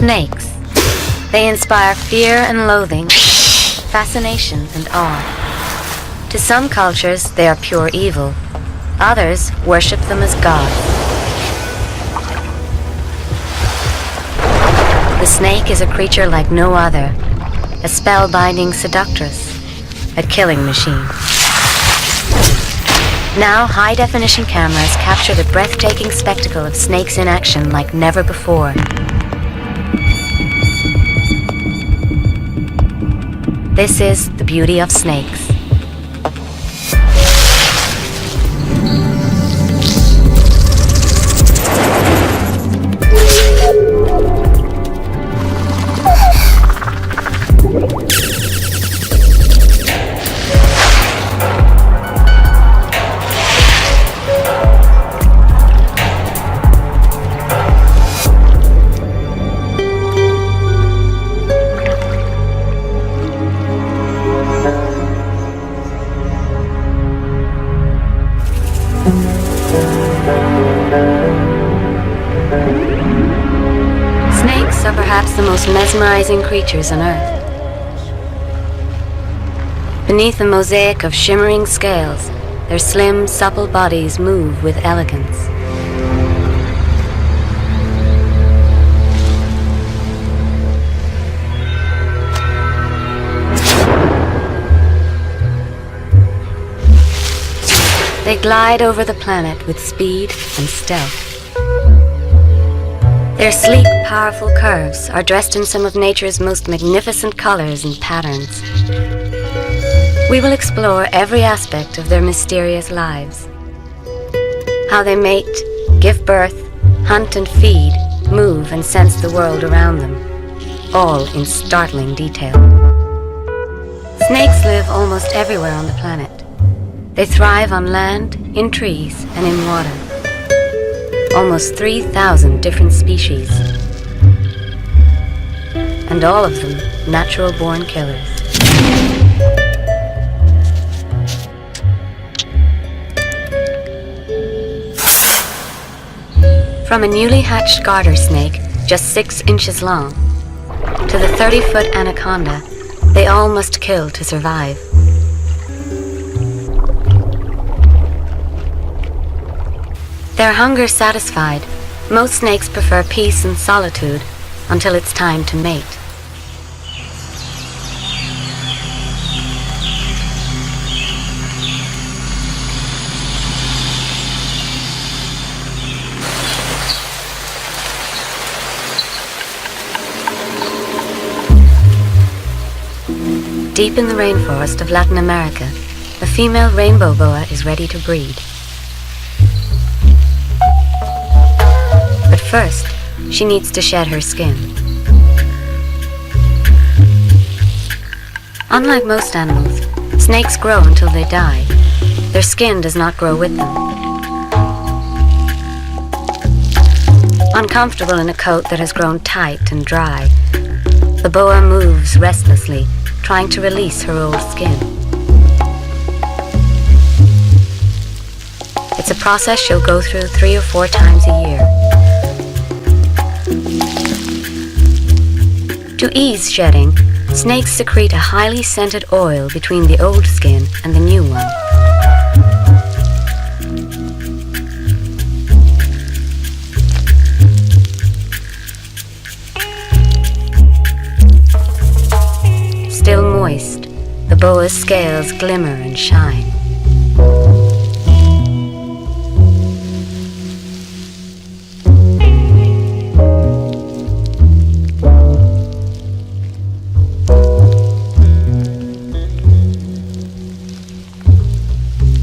Snakes. They inspire fear and loathing, fascination and awe. To some cultures, they are pure evil. Others worship them as gods. The snake is a creature like no other, a spellbinding seductress, a killing machine. Now, high-definition cameras capture the breathtaking spectacle of snakes in action like never before. This is the beauty of snakes. Snakes are perhaps the most mesmerizing creatures on Earth. Beneath a mosaic of shimmering scales, their slim, supple bodies move with elegance. They glide over the planet with speed and stealth. Their sleek, powerful curves are dressed in some of nature's most magnificent colors and patterns. We will explore every aspect of their mysterious lives. How they mate, give birth, hunt and feed, move and sense the world around them, all in startling detail. Snakes live almost everywhere on the planet. They thrive on land, in trees, and in water. Almost 3,000 different species. And all of them natural-born killers. From a newly hatched garter snake, just 6 inches long, to the 30-foot anaconda, they all must kill to survive. Their hunger satisfied, most snakes prefer peace and solitude until it's time to mate. Deep in the rainforest of Latin America, a female rainbow boa is ready to breed. But first, she needs to shed her skin. Unlike most animals, snakes grow until they die. Their skin does not grow with them. Uncomfortable in a coat that has grown tight and dry, the boa moves restlessly, trying to release her old skin. It's a process she'll go through 3 or 4 times a year. To ease shedding, snakes secrete a highly scented oil between the old skin and the new one. Still moist, the boa's scales glimmer and shine.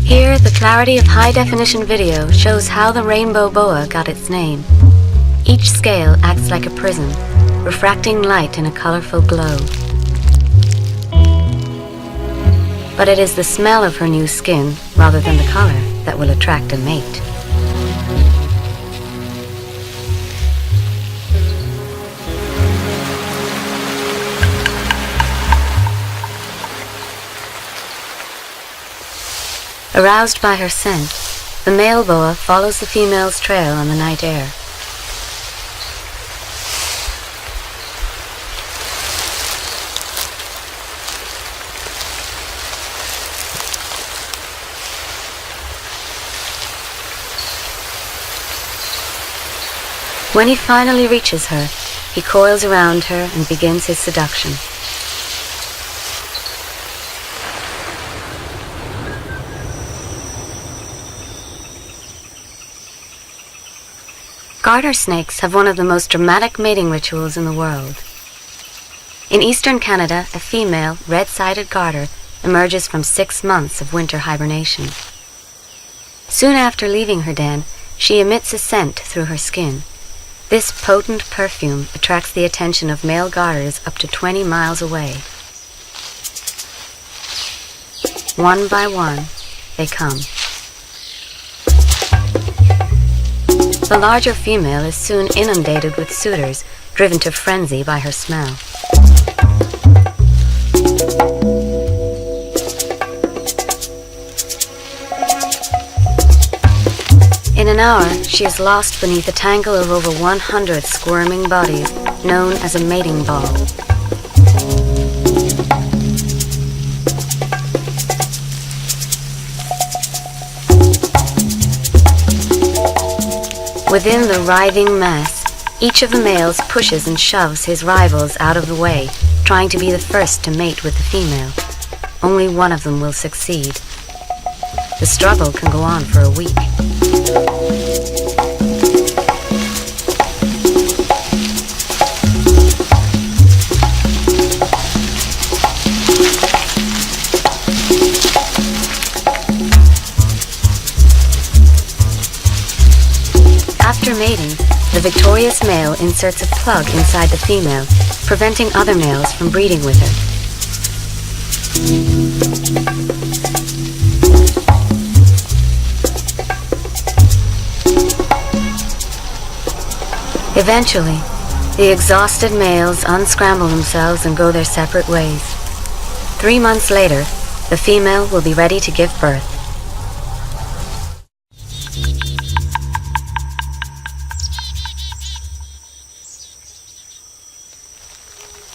Here, the clarity of high-definition video shows how the rainbow boa got its name. Each scale acts like a prism, refracting light in a colorful glow. But it is the smell of her new skin, rather than the color, that will attract a mate. Aroused by her scent, the male boa follows the female's trail on the night air. When he finally reaches her, he coils around her and begins his seduction. Garter snakes have one of the most dramatic mating rituals in the world. In eastern Canada, a female red-sided garter emerges from 6 months of winter hibernation. Soon after leaving her den, she emits a scent through her skin. This potent perfume attracts the attention of male garters up to 20 miles away. One by one, they come. The larger female is soon inundated with suitors, driven to frenzy by her smell. In an hour, she is lost beneath a tangle of over 100 squirming bodies, known as a mating ball. Within the writhing mass, each of the males pushes and shoves his rivals out of the way, trying to be the first to mate with the female. Only one of them will succeed. The struggle can go on for a week. After mating, the victorious male inserts a plug inside the female, preventing other males from breeding with her. Eventually, the exhausted males unscramble themselves and go their separate ways. 3 months later, the female will be ready to give birth.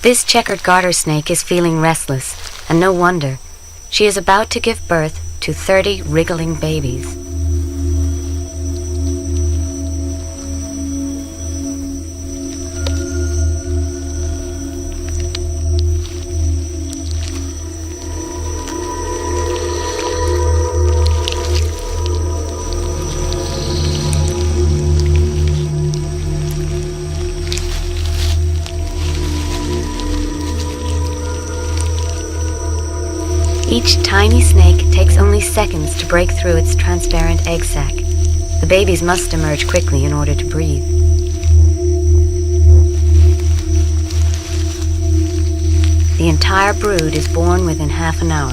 This checkered garter snake is feeling restless, and no wonder. She is about to give birth to 30 wriggling babies. Each tiny snake takes only seconds to break through its transparent egg sac. The babies must emerge quickly in order to breathe. The entire brood is born within half an hour.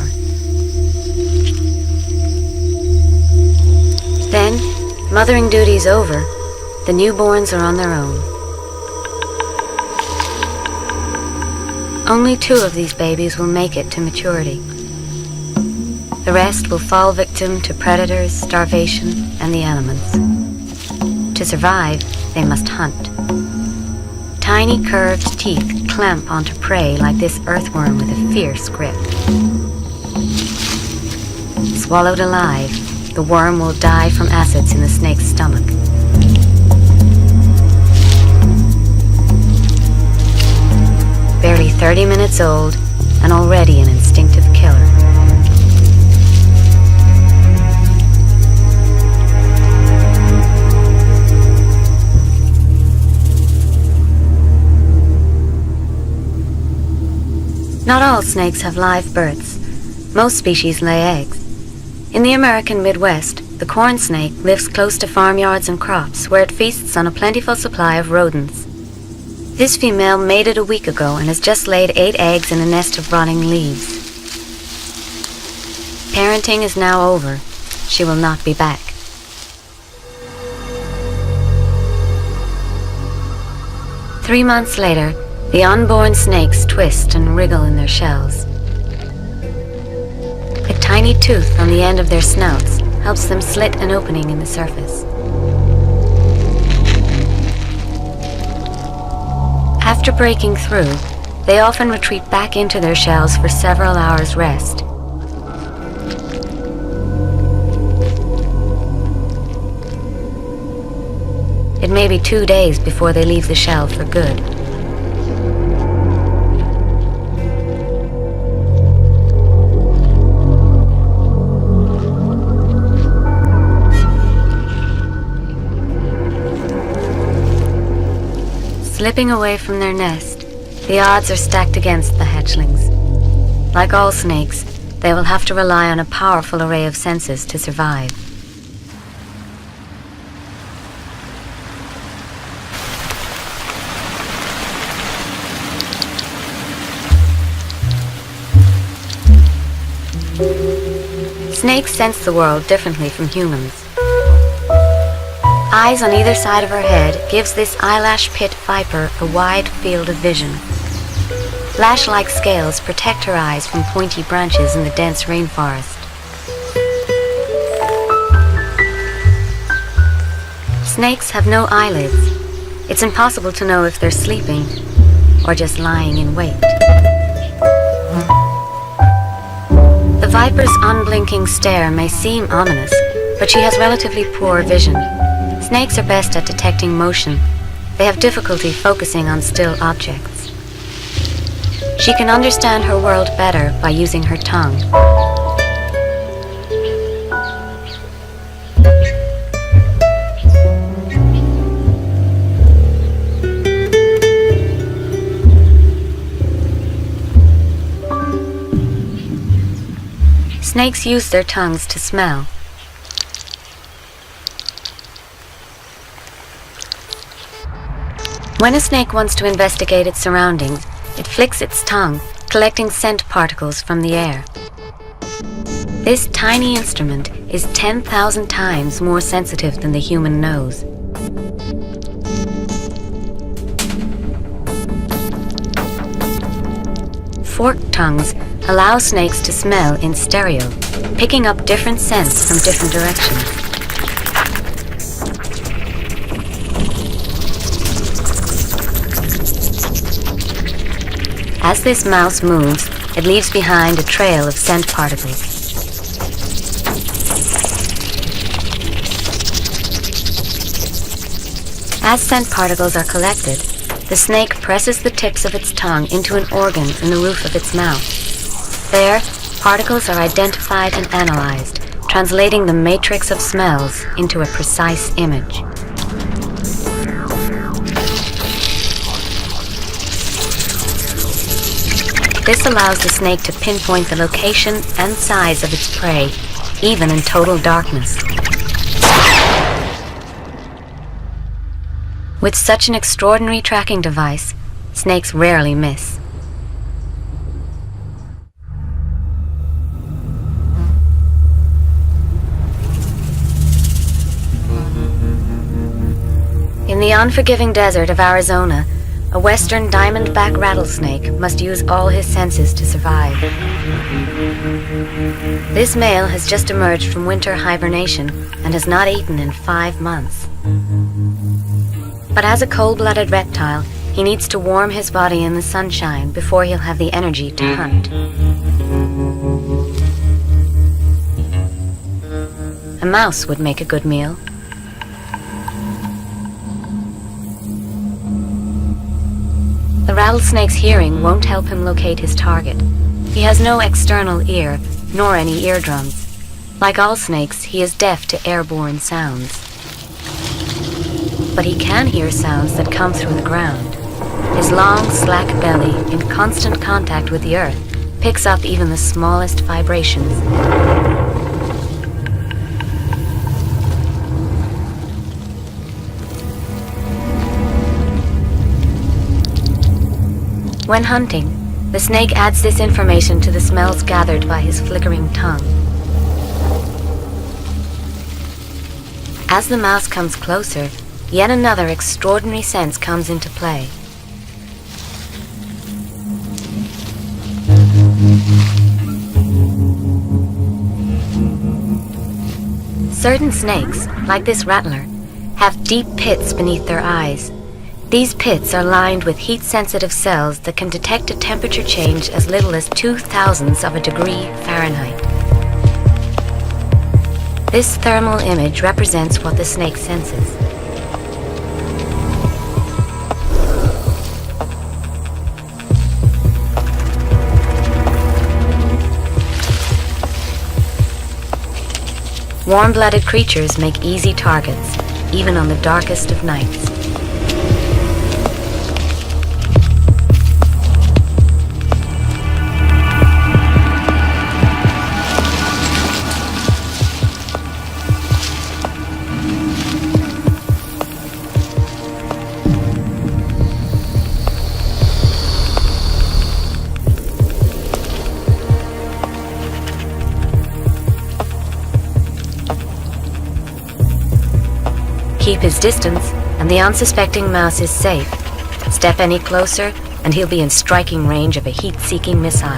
Then, mothering duty's over, the newborns are on their own. Only 2 of these babies will make it to maturity. The rest will fall victim to predators, starvation, and the elements. To survive, they must hunt. Tiny curved teeth clamp onto prey like this earthworm with a fierce grip. Swallowed alive, the worm will die from acids in the snake's stomach. Barely 30 minutes old, and already an instinctive killer. Not all snakes have live births. Most species lay eggs. In the American Midwest, the corn snake lives close to farmyards and crops, where it feasts on a plentiful supply of rodents. This female mated a week ago and has just laid 8 eggs in a nest of rotting leaves. Parenting is now over. She will not be back. Three months later, the unborn snakes twist and wriggle in their shells. A tiny tooth on the end of their snouts helps them slit an opening in the surface. After breaking through, they often retreat back into their shells for several hours' rest. It may be 2 days before they leave the shell for good. Slipping away from their nest, the odds are stacked against the hatchlings. Like all snakes, they will have to rely on a powerful array of senses to survive. Snakes sense the world differently from humans. Eyes on either side of her head gives this eyelash pit viper a wide field of vision. Lash-like scales protect her eyes from pointy branches in the dense rainforest. Snakes have no eyelids. It's impossible to know if they're sleeping or just lying in wait. The viper's unblinking stare may seem ominous, but she has relatively poor vision. Snakes are best at detecting motion. They have difficulty focusing on still objects. She can understand her world better by using her tongue. Snakes use their tongues to smell. When a snake wants to investigate its surroundings, it flicks its tongue, collecting scent particles from the air. This tiny instrument is 10,000 times more sensitive than the human nose. Forked tongues allow snakes to smell in stereo, picking up different scents from different directions. As this mouse moves, it leaves behind a trail of scent particles. As scent particles are collected, the snake presses the tips of its tongue into an organ in the roof of its mouth. There, particles are identified and analyzed, translating the matrix of smells into a precise image. This allows the snake to pinpoint the location and size of its prey, even in total darkness. With such an extraordinary tracking device, snakes rarely miss. In the unforgiving desert of Arizona, a western diamondback rattlesnake must use all his senses to survive. This male has just emerged from winter hibernation and has not eaten in 5 months. But as a cold-blooded reptile, he needs to warm his body in the sunshine before he'll have the energy to hunt. A mouse would make a good meal. The rattlesnake's hearing won't help him locate his target. He has no external ear, nor any eardrums. Like all snakes, he is deaf to airborne sounds. But he can hear sounds that come through the ground. His long, slack belly, in constant contact with the earth, picks up even the smallest vibrations. When hunting, the snake adds this information to the smells gathered by his flickering tongue. As the mouse comes closer, yet another extraordinary sense comes into play. Certain snakes, like this rattler, have deep pits beneath their eyes. These pits are lined with heat-sensitive cells that can detect a temperature change as little as 0.002 of a degree Fahrenheit. This thermal image represents what the snake senses. Warm-blooded creatures make easy targets, even on the darkest of nights. Keep his distance, and the unsuspecting mouse is safe. Step any closer, and he'll be in striking range of a heat-seeking missile.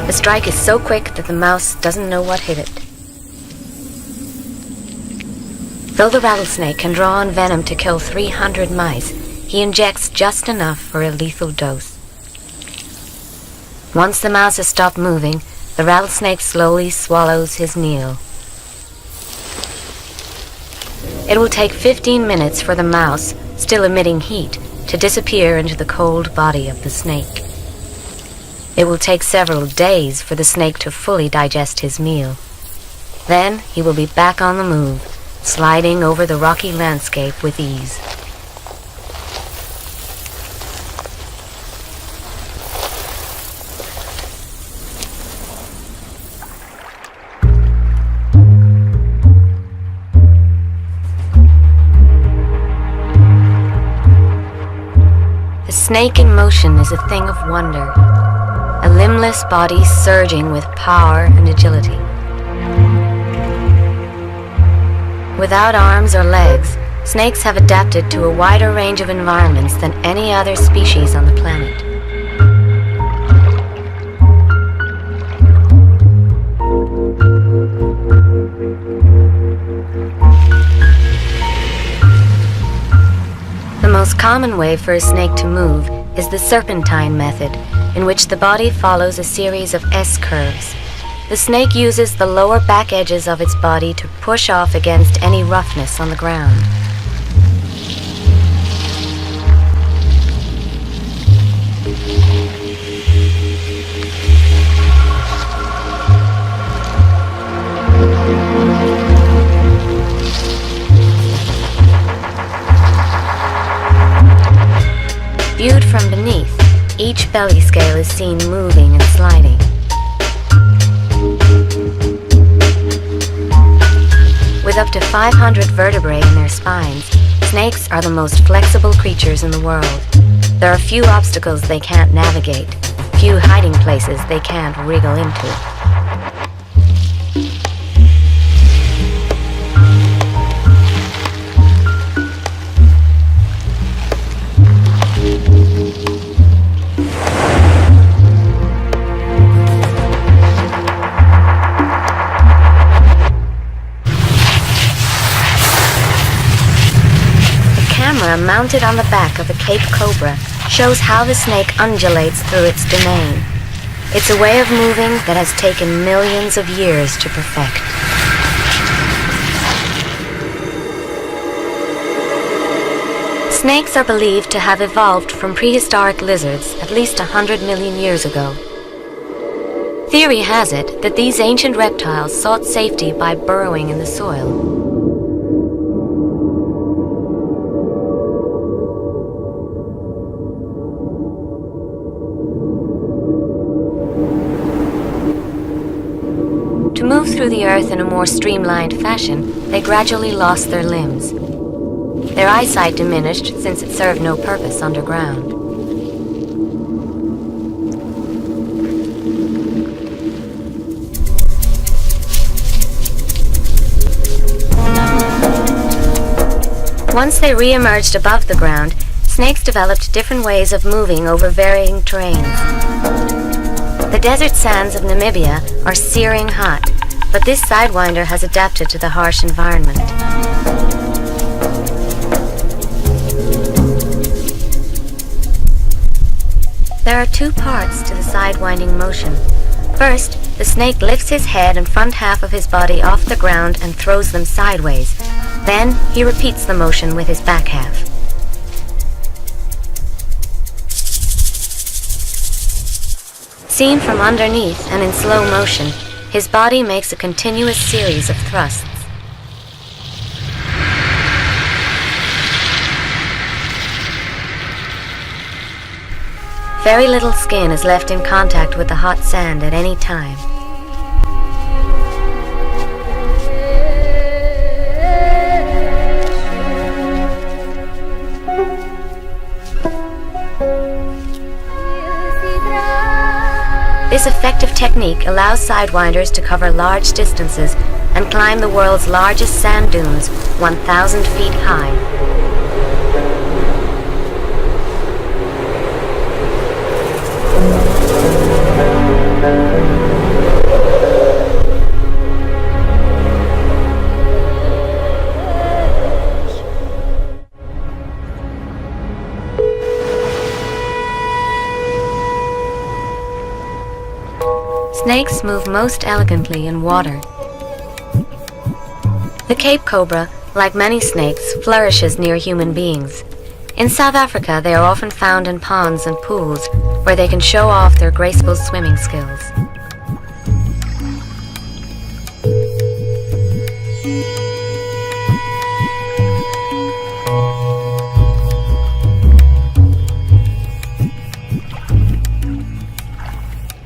The strike is so quick that the mouse doesn't know what hit it. Though the rattlesnake can draw on venom to kill 300 mice, he injects just enough for a lethal dose. Once the mouse has stopped moving, the rattlesnake slowly swallows his meal. It will take 15 minutes for the mouse, still emitting heat, to disappear into the cold body of the snake. It will take several days for the snake to fully digest his meal. Then he will be back on the move, sliding over the rocky landscape with ease. The snake in motion is a thing of wonder, a limbless body surging with power and agility. Without arms or legs, snakes have adapted to a wider range of environments than any other species on the planet. The most common way for a snake to move is the serpentine method, in which the body follows a series of S-curves. The snake uses the lower back edges of its body to push off against any roughness on the ground. Viewed from beneath, each belly scale is seen moving and sliding. With up to 500 vertebrae in their spines, snakes are the most flexible creatures in the world. There are few obstacles they can't navigate, few hiding places they can't wriggle into. Mounted on the back of a Cape Cobra shows how the snake undulates through its domain. It's a way of moving that has taken millions of years to perfect. Snakes are believed to have evolved from prehistoric lizards at least 100 million years ago. Theory has it that these ancient reptiles sought safety by burrowing in the soil. To move through the earth in a more streamlined fashion, they gradually lost their limbs. Their eyesight diminished since it served no purpose underground. Once they re-emerged above the ground, snakes developed different ways of moving over varying terrains. The desert sands of Namibia are searing hot, but this sidewinder has adapted to the harsh environment. There are two parts to the sidewinding motion. First, the snake lifts his head and front half of his body off the ground and throws them sideways. Then, he repeats the motion with his back half. Seen from underneath and in slow motion, his body makes a continuous series of thrusts. Very little skin is left in contact with the hot sand at any time. This effective technique allows sidewinders to cover large distances and climb the world's largest sand dunes, 1,000 feet high. Snakes move most elegantly in water. The Cape cobra, like many snakes, flourishes near human beings. In South Africa, they are often found in ponds and pools, where they can show off their graceful swimming skills.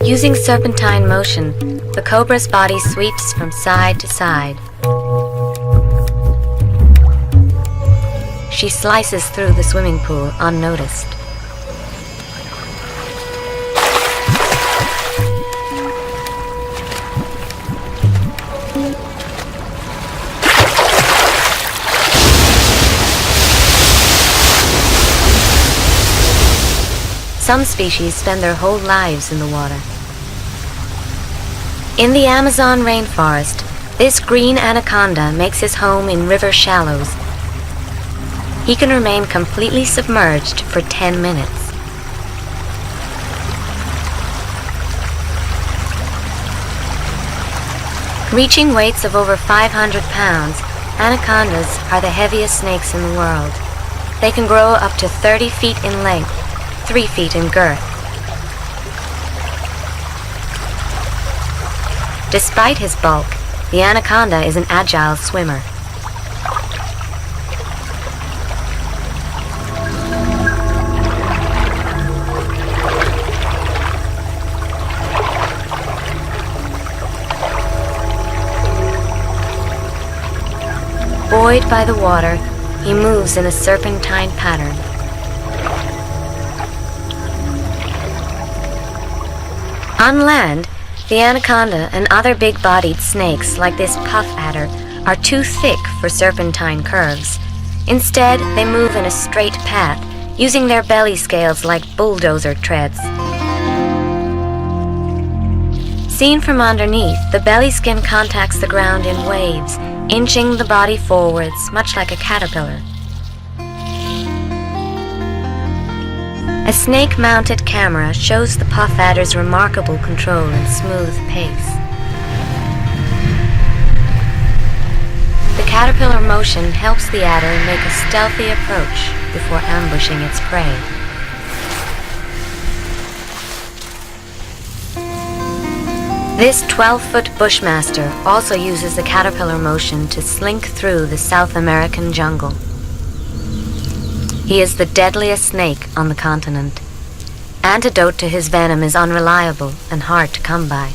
Using serpentine motion, the cobra's body sweeps from side to side. She slices through the swimming pool unnoticed. Some species spend their whole lives in the water. In the Amazon rainforest, this green anaconda makes his home in river shallows. He can remain completely submerged for 10 minutes. Reaching weights of over 500 pounds, anacondas are the heaviest snakes in the world. They can grow up to 30 feet in length, 3 feet in girth. Despite his bulk, the anaconda is an agile swimmer. Buoyed by the water, he moves in a serpentine pattern. On land, the anaconda and other big-bodied snakes like this puff adder are too thick for serpentine curves. Instead, they move in a straight path, using their belly scales like bulldozer treads. Seen from underneath, the belly skin contacts the ground in waves, inching the body forwards, much like a caterpillar. A snake-mounted camera shows the puff adder's remarkable control and smooth pace. The caterpillar motion helps the adder make a stealthy approach before ambushing its prey. This 12-foot bushmaster also uses the caterpillar motion to slink through the South American jungle. He is the deadliest snake on the continent. Antidote to his venom is unreliable and hard to come by.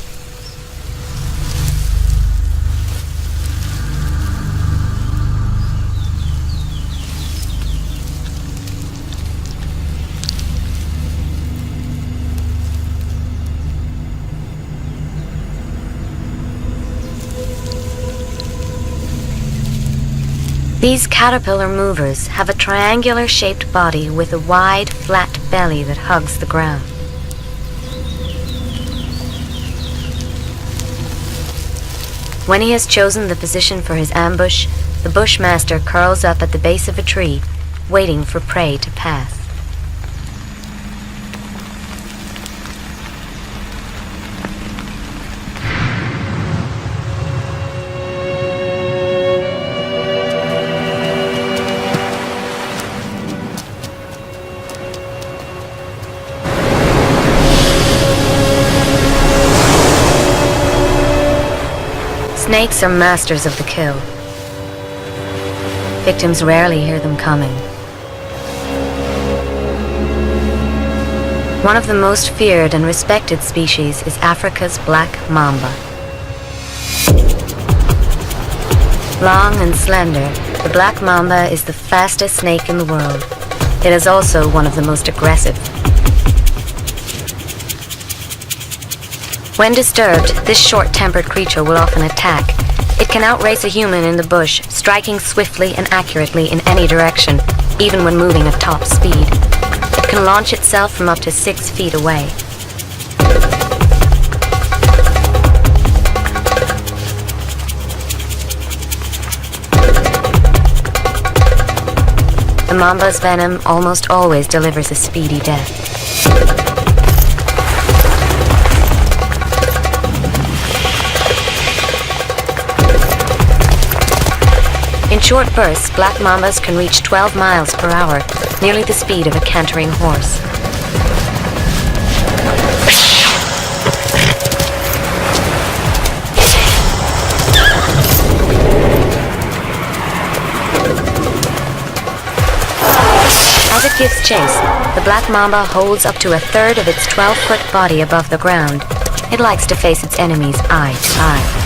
These caterpillar movers have a triangular-shaped body with a wide, flat belly that hugs the ground. When he has chosen the position for his ambush, the bushmaster curls up at the base of a tree, waiting for prey to pass. Snakes are masters of the kill. Victims rarely hear them coming. One of the most feared and respected species is Africa's black mamba. Long and slender, the black mamba is the fastest snake in the world. It is also one of the most aggressive. When disturbed, this short-tempered creature will often attack. It can outrace a human in the bush, striking swiftly and accurately in any direction, even when moving at top speed. It can launch itself from up to 6 feet away. The mamba's venom almost always delivers a speedy death. In short bursts, black mambas can reach 12 miles per hour, nearly the speed of a cantering horse. As it gives chase, the black mamba holds up to a third of its 12-foot body above the ground. It likes to face its enemies eye to eye.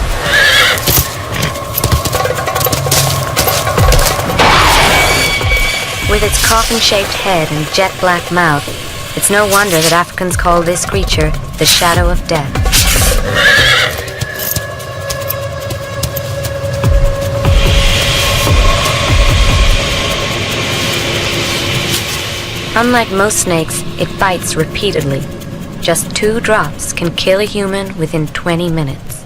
With its coffin-shaped head and jet-black mouth, it's no wonder that Africans call this creature the shadow of death. Unlike most snakes, it bites repeatedly. Just 2 drops can kill a human within 20 minutes.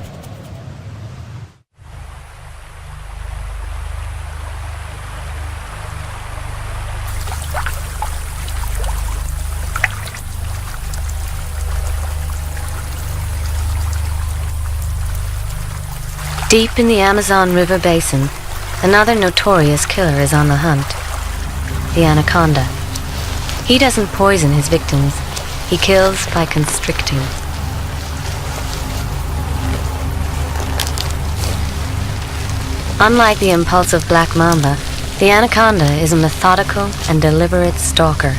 Deep in the Amazon River basin, another notorious killer is on the hunt, the anaconda. He doesn't poison his victims, he kills by constricting. Unlike the impulsive black mamba, the anaconda is a methodical and deliberate stalker.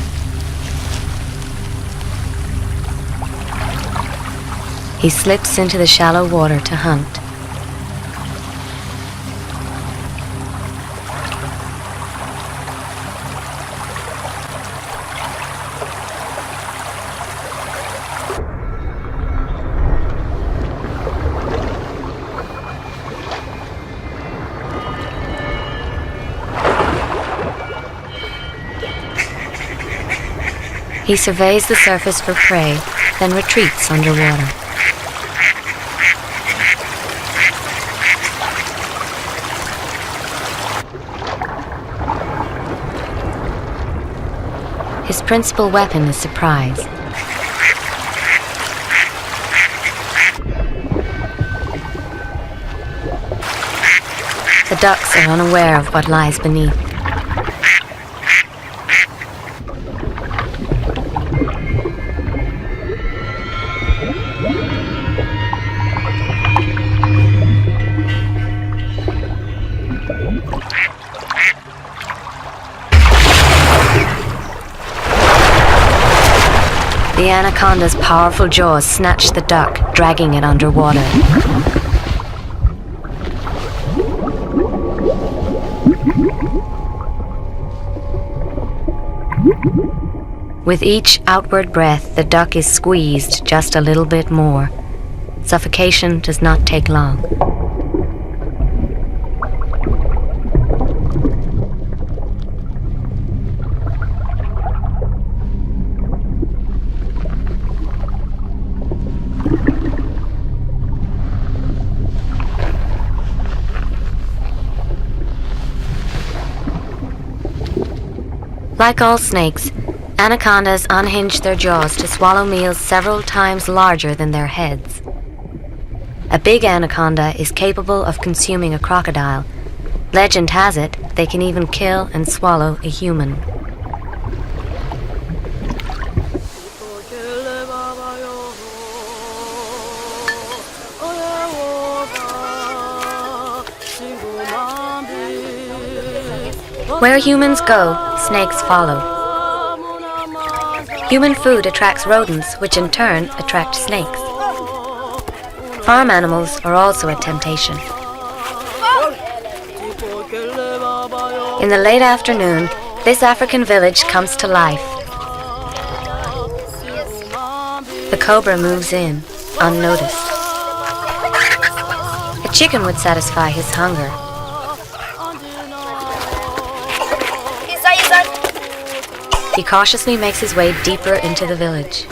He slips into the shallow water to hunt. He surveys the surface for prey, then retreats underwater. His principal weapon is surprise. The ducks are unaware of what lies beneath. The anaconda's powerful jaws snatch the duck, dragging it underwater. With each outward breath, the duck is squeezed just a little bit more. Suffocation does not take long. Like all snakes, anacondas unhinge their jaws to swallow meals several times larger than their heads. A big anaconda is capable of consuming a crocodile. Legend has it they can even kill and swallow a human. Where humans go, snakes follow. Human food attracts rodents, which in turn attract snakes. Farm animals are also a temptation. In the late afternoon, this African village comes to life. The cobra moves in, unnoticed. A chicken would satisfy his hunger. He cautiously makes his way deeper into the village.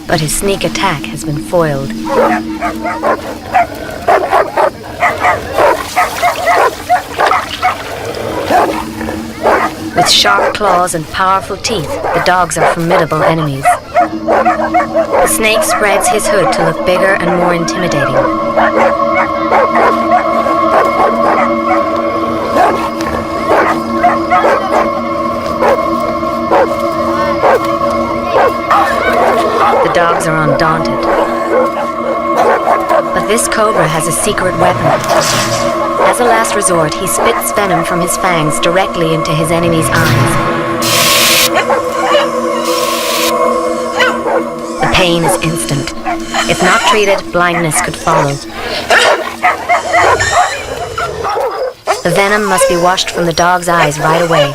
But his sneak attack has been foiled. With sharp claws and powerful teeth, the dogs are formidable enemies. The snake spreads his hood to look bigger and more intimidating. The dogs are undaunted. But this cobra has a secret weapon. As a last resort, he spits venom from his fangs directly into his enemy's eyes. The pain is instant. If not treated, blindness could follow. The venom must be washed from the dog's eyes right away.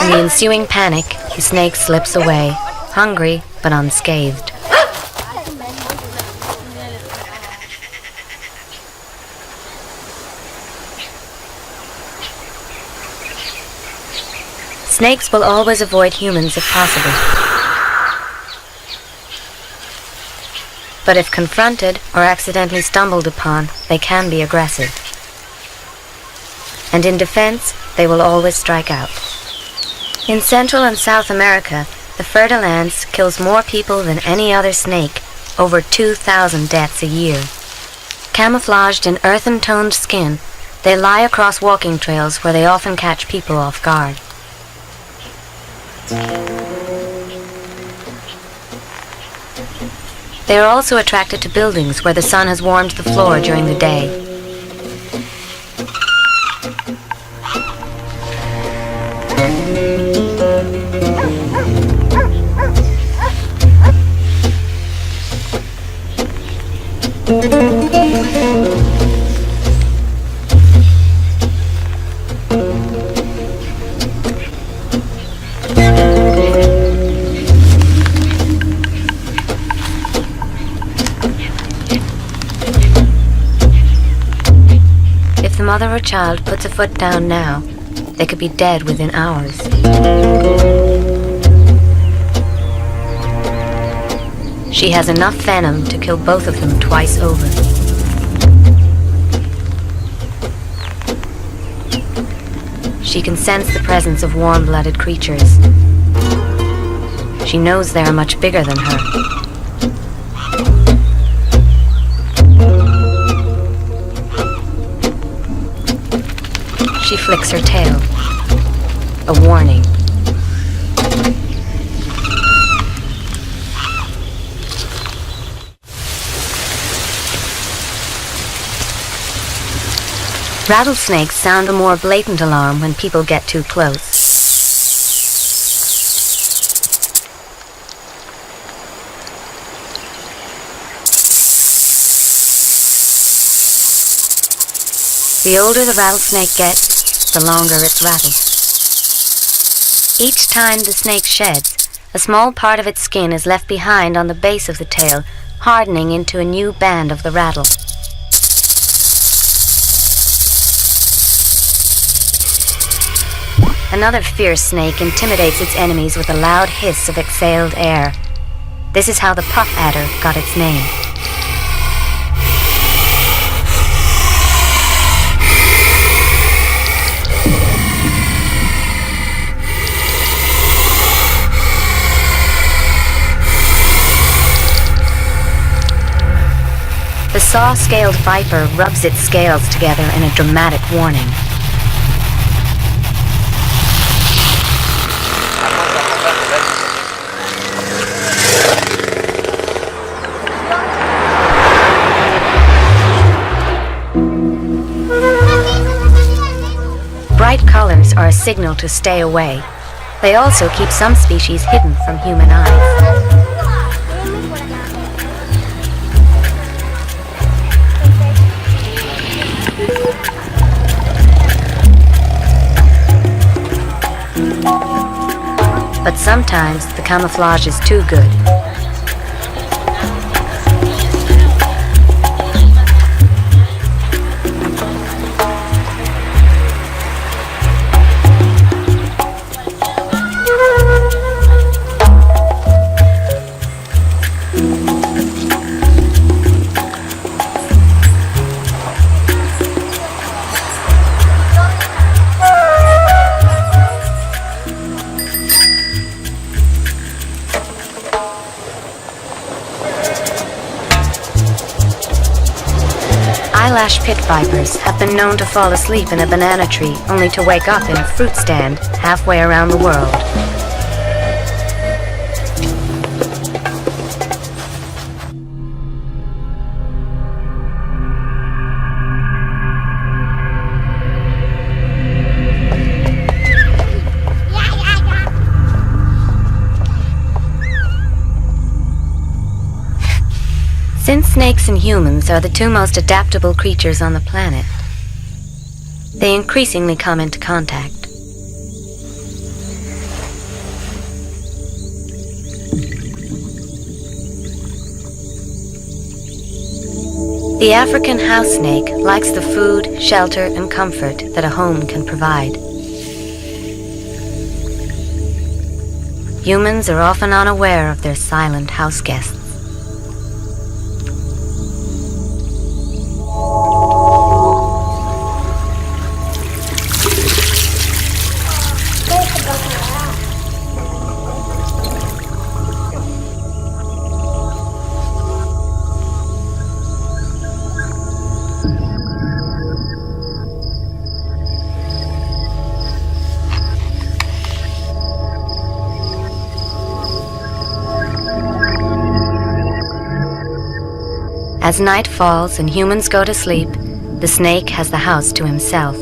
In the ensuing panic, the snake slips away, hungry but unscathed. Snakes will always avoid humans if possible. But if confronted or accidentally stumbled upon, they can be aggressive. And in defense, they will always strike out. In Central and South America, the fer-de-lance kills more people than any other snake, over 2,000 deaths a year. Camouflaged in earthen-toned skin, they lie across walking trails where they often catch people off guard. They are also attracted to buildings where the sun has warmed the floor during the day. If the mother or child puts a foot down now, they could be dead within hours. She has enough venom to kill both of them twice over. She can sense the presence of warm-blooded creatures. She knows they are much bigger than her. She flicks her tail. A warning. Rattlesnakes sound a more blatant alarm when people get too close. The older the rattlesnake gets, the longer its rattle. Each time the snake sheds, a small part of its skin is left behind on the base of the tail, hardening into a new band of the rattle. Another fierce snake intimidates its enemies with a loud hiss of exhaled air. This is how the puff adder got its name. The saw-scaled viper rubs its scales together in a dramatic warning. Bright colors are a signal to stay away. They also keep some species hidden from human eyes. But sometimes the camouflage is too good. Eyelash pit vipers have been known to fall asleep in a banana tree only to wake up in a fruit stand halfway around the world. Since snakes and humans are the two most adaptable creatures on the planet, they increasingly come into contact. The African house snake likes the food, shelter, and comfort that a home can provide. Humans are often unaware of their silent house guests. As night falls and humans go to sleep, the snake has the house to himself.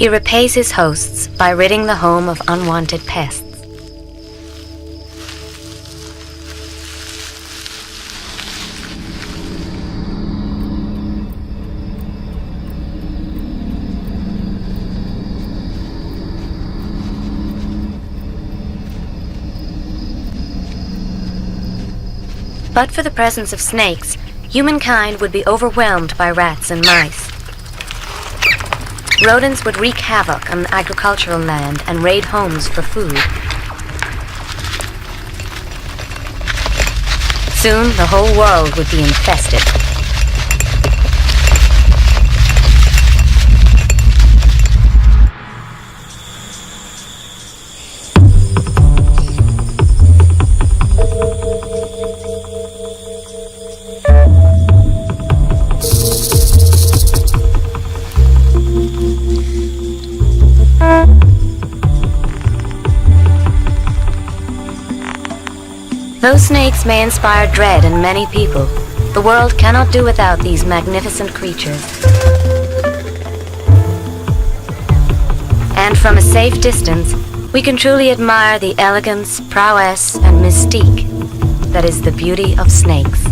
He repays his hosts by ridding the home of unwanted pests. But for the presence of snakes, humankind would be overwhelmed by rats and mice. Rodents would wreak havoc on agricultural land and raid homes for food. Soon, the whole world would be infested. Though snakes may inspire dread in many people, the world cannot do without these magnificent creatures. And from a safe distance, we can truly admire the elegance, prowess, and mystique that is the beauty of snakes.